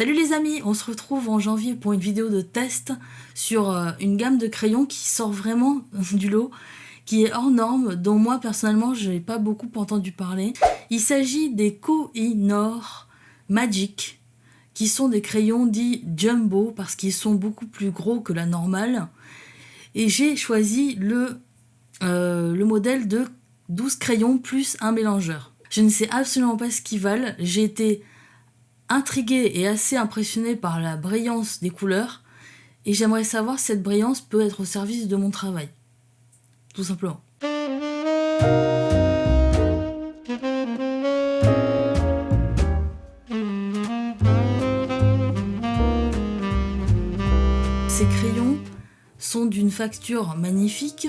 Salut les amis, on se retrouve en janvier pour une vidéo de test sur une gamme de crayons qui sort vraiment du lot, qui est hors norme, dont moi personnellement je n'ai pas beaucoup entendu parler. Il s'agit des Koh-i-Noor Magic, qui sont des crayons dits jumbo parce qu'ils sont beaucoup plus gros que la normale. Et j'ai choisi le modèle de 12 crayons plus un mélangeur. Je ne sais absolument pas ce qu'ils valent, j'ai été intriguée et assez impressionnée par la brillance des couleurs et j'aimerais savoir si cette brillance peut être au service de mon travail. Tout simplement. Ces crayons sont d'une facture magnifique.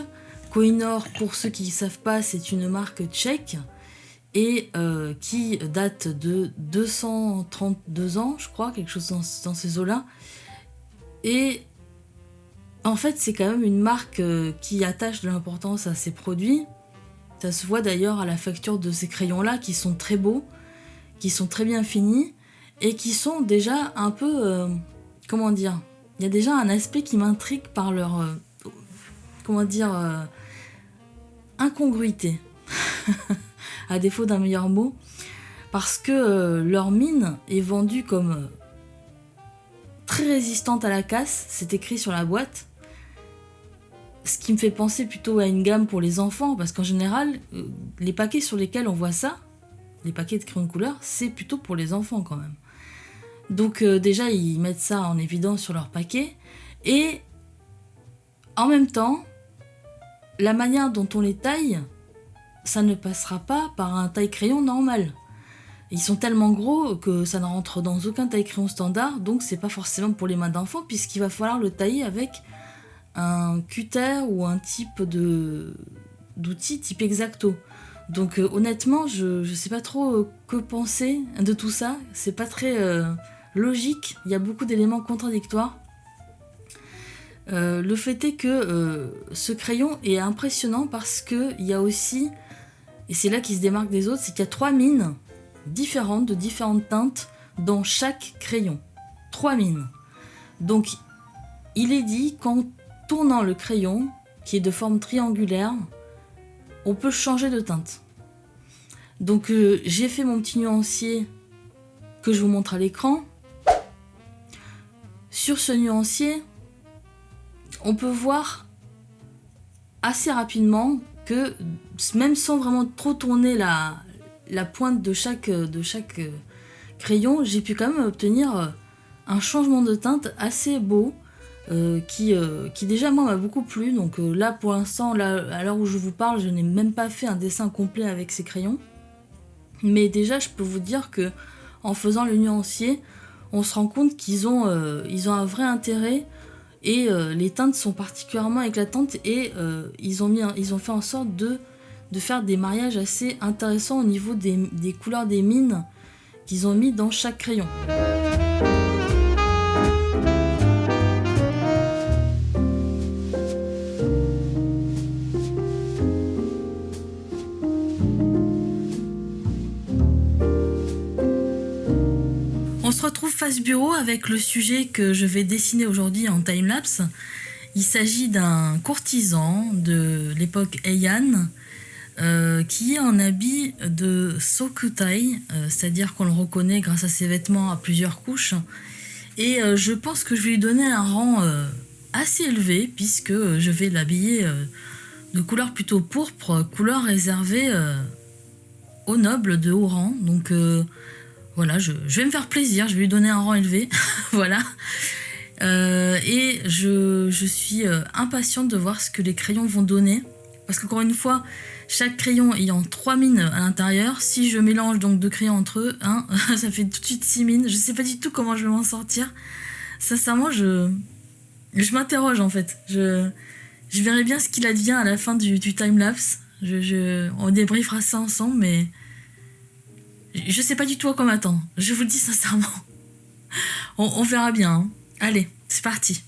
Koh-i-Noor, pour ceux qui ne savent pas, c'est une marque tchèque et qui date de 232 ans, je crois, quelque chose dans ces eaux-là. Et en fait, c'est quand même une marque qui attache de l'importance à ses produits. Ça se voit d'ailleurs à la facture de ces crayons-là, qui sont très beaux, qui sont très bien finis, et qui sont déjà un peu... comment dire ? Il y a déjà un aspect qui m'intrigue par leur... incongruité. À défaut d'un meilleur mot, parce que leur mine est vendue comme très résistante à la casse, c'est écrit sur la boîte, ce qui me fait penser plutôt à une gamme pour les enfants, parce qu'en général, les paquets sur lesquels on voit ça, les paquets de crayons de couleur, c'est plutôt pour les enfants quand même. Donc déjà, ils mettent ça en évidence sur leur paquet, et en même temps, la manière dont on les taille, ça ne passera pas par un taille-crayon normal. Ils sont tellement gros que ça ne rentre dans aucun taille-crayon standard, donc c'est pas forcément pour les mains d'enfants, puisqu'il va falloir le tailler avec un cutter ou un type d'outil type X-Acto. Donc honnêtement, je sais pas trop que penser de tout ça, c'est pas très logique, il y a beaucoup d'éléments contradictoires. Le fait est que ce crayon est impressionnant parce qu'il y a aussi, et c'est là qu'il se démarque des autres, c'est qu'il y a 3 mines différentes, de différentes teintes, dans chaque crayon. 3 mines. Donc, il est dit qu'en tournant le crayon, qui est de forme triangulaire, on peut changer de teinte. Donc, j'ai fait mon petit nuancier que je vous montre à l'écran. Sur ce nuancier, on peut voir assez rapidement que, même sans vraiment trop tourner la pointe de chaque crayon, j'ai pu quand même obtenir un changement de teinte assez beau qui déjà moi m'a beaucoup plu. Donc là pour l'instant, à l'heure où je vous parle, je n'ai même pas fait un dessin complet avec ces crayons, mais déjà je peux vous dire que en faisant le nuancier, on se rend compte qu'ils ont un vrai intérêt. Et les teintes sont particulièrement éclatantes et ils ont fait en sorte de faire des mariages assez intéressants au niveau des couleurs des mines qu'ils ont mis dans chaque crayon. On se retrouve face bureau avec le sujet que je vais dessiner aujourd'hui en timelapse. Il s'agit d'un courtisan de l'époque Heian qui est en habit de Sokutai, c'est-à-dire qu'on le reconnaît grâce à ses vêtements à plusieurs couches. Et je pense que je vais lui donner un rang assez élevé puisque je vais l'habiller de couleur plutôt pourpre, couleur réservée aux nobles de haut rang. Donc voilà, je vais me faire plaisir, je vais lui donner un rang élevé, voilà. Et je suis impatiente de voir ce que les crayons vont donner. Parce qu'encore une fois, chaque crayon ayant 3 mines à l'intérieur, si je mélange donc 2 crayons entre eux, ça fait tout de suite 6 mines. Je sais pas du tout comment je vais m'en sortir. Sincèrement, je m'interroge en fait. Je verrai bien ce qu'il advient à la fin du timelapse. On débriefera ça ensemble, mais... je sais pas du tout à quoi m'attendre, je vous le dis sincèrement. On verra bien. Hein. Allez, c'est parti.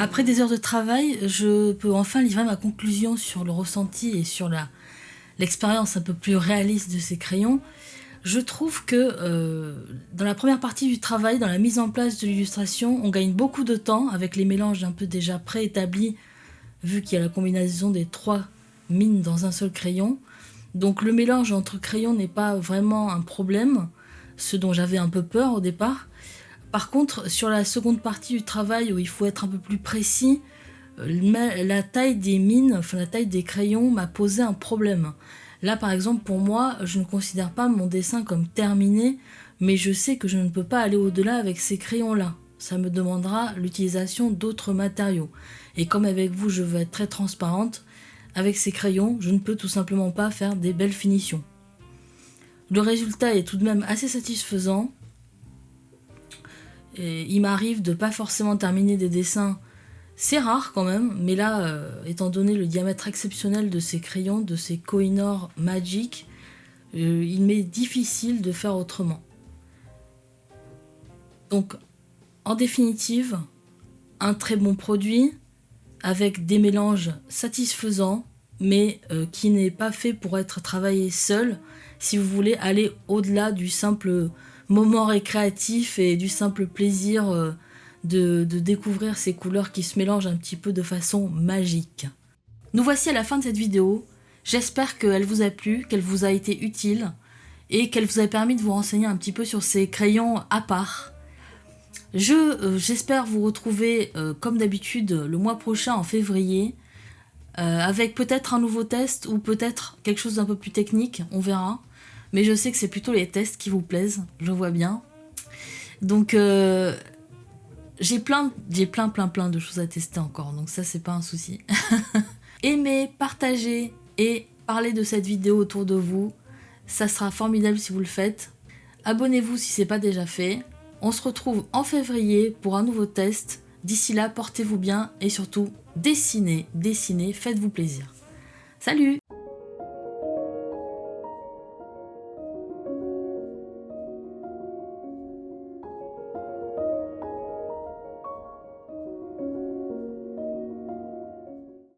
Après des heures de travail, je peux enfin livrer ma conclusion sur le ressenti et sur l'expérience un peu plus réaliste de ces crayons. Je trouve que dans la première partie du travail, dans la mise en place de l'illustration, on gagne beaucoup de temps avec les mélanges un peu déjà préétablis, vu qu'il y a la combinaison des 3 mines dans un seul crayon. Donc le mélange entre crayons n'est pas vraiment un problème, ce dont j'avais un peu peur au départ. Par contre, sur la seconde partie du travail où il faut être un peu plus précis, la taille des mines, enfin la taille des crayons m'a posé un problème. Là par exemple pour moi, je ne considère pas mon dessin comme terminé, mais je sais que je ne peux pas aller au-delà avec ces crayons-là. Ça me demandera l'utilisation d'autres matériaux. Et comme avec vous je veux être très transparente, avec ces crayons, je ne peux tout simplement pas faire des belles finitions. Le résultat est tout de même assez satisfaisant. Et il m'arrive de pas forcément terminer des dessins, c'est rare quand même, mais là, étant donné le diamètre exceptionnel de ces crayons, de ces Kohinoor Magic, il m'est difficile de faire autrement. Donc, en définitive, un très bon produit, avec des mélanges satisfaisants, mais qui n'est pas fait pour être travaillé seul, si vous voulez aller au-delà du simple moment récréatif et du simple plaisir de découvrir ces couleurs qui se mélangent un petit peu de façon magique. Nous voici à la fin de cette vidéo. J'espère qu'elle vous a plu, qu'elle vous a été utile et qu'elle vous a permis de vous renseigner un petit peu sur ces crayons à part. J'espère vous retrouver comme d'habitude le mois prochain en février avec peut-être un nouveau test ou peut-être quelque chose d'un peu plus technique, on verra. Mais je sais que c'est plutôt les tests qui vous plaisent, je vois bien. Donc j'ai plein de choses à tester encore, donc ça c'est pas un souci. Aimez, partagez et parlez de cette vidéo autour de vous, ça sera formidable si vous le faites. Abonnez-vous si c'est pas déjà fait. On se retrouve en février pour un nouveau test. D'ici là, portez-vous bien et surtout, dessinez, faites-vous plaisir. Salut!